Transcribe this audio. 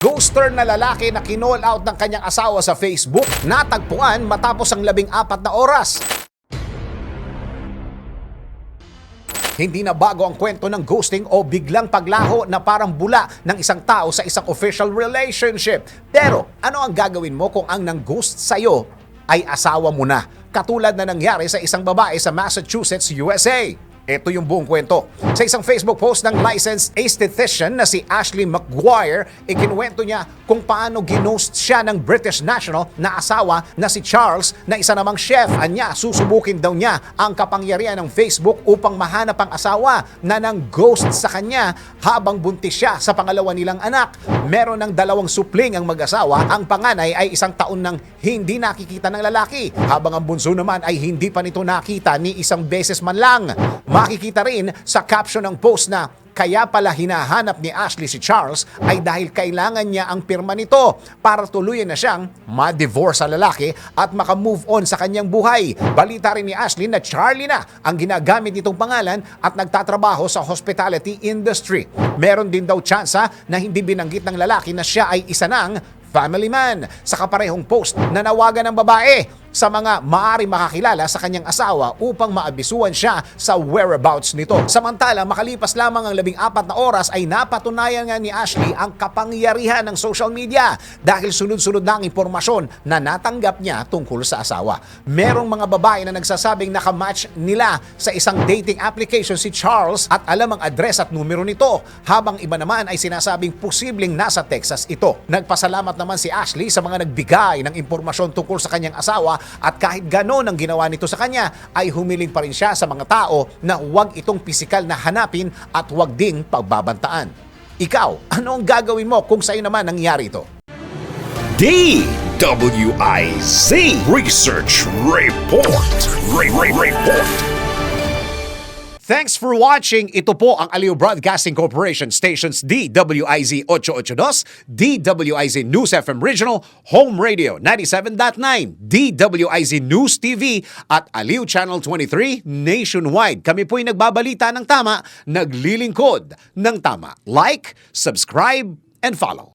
Ghoster na lalaki na kinall out ng kanyang asawa sa Facebook, natagpuan matapos ang 14 na oras. Hindi na bago ang kwento ng ghosting o biglang paglaho na parang bula ng isang tao sa isang official relationship. Pero ano ang gagawin mo kung ang nang-ghost sa'yo ay asawa mo na? Katulad na nangyari sa isang babae sa Massachusetts, USA. Ito yung buong kwento. Sa isang Facebook post ng licensed esthetician na si Ashley McGuire, ikinuwento niya kung paano ginost siya ng British national na asawa na si Charles na isa namang chef. Anya, susubukin daw niya ang kapangyarihan ng Facebook upang mahanap ang asawa na nang ghost sa kanya habang buntis siya sa pangalawa nilang anak. Meron ng 2 supling ang mag-asawa. Ang panganay ay 1 taon nang hindi nakikita ng lalaki, habang ang bunso naman ay hindi pa nito nakita ni isang beses man lang. Makikita rin sa caption ng post na kaya pala hinahanap ni Ashley si Charles ay dahil kailangan niya ang pirma nito para tuluyan na siyang ma-divorce sa lalaki at makamove on sa kanyang buhay. Balita rin ni Ashley na Charlie na ang ginagamit nitong pangalan at nagtatrabaho sa hospitality industry. Meron din daw tsansa na hindi binanggit ng lalaki na siya ay isa ng family man. Sa kaparehong post, nanawagan ng babae sa mga maaari makakilala sa kanyang asawa upang maabisuan siya sa whereabouts nito. Samantala, makalipas lamang ang 14 na oras ay napatunayan nga ni Ashley ang kapangyarihan ng social media dahil sunod-sunod na ang impormasyon na natanggap niya tungkol sa asawa. Merong mga babae na nagsasabing nakamatch nila sa isang dating application si Charles at alam ang address at numero nito, habang iba naman ay sinasabing posibleng nasa Texas ito. Nagpasalamat naman si Ashley sa mga nagbigay ng impormasyon tungkol sa kanyang asawa, at kahit ganon ang ginawa nito sa kanya, ay humiling pa rin siya sa mga tao na huwag itong pisikal na hanapin at huwag ding pagbabantaan. Ikaw, ano ang gagawin mo kung sa'yo naman nangyari ito? DWIZ Research Report. Report. Thanks for watching. Ito po ang Aliw Broadcasting Corporation stations DWIZ 882, DWIZ News FM Regional, Home Radio 97.9, DWIZ News TV at Aliw Channel 23 nationwide. Kami po'y nagbabalita ng tama, naglilingkod ng tama. Like, subscribe, and follow.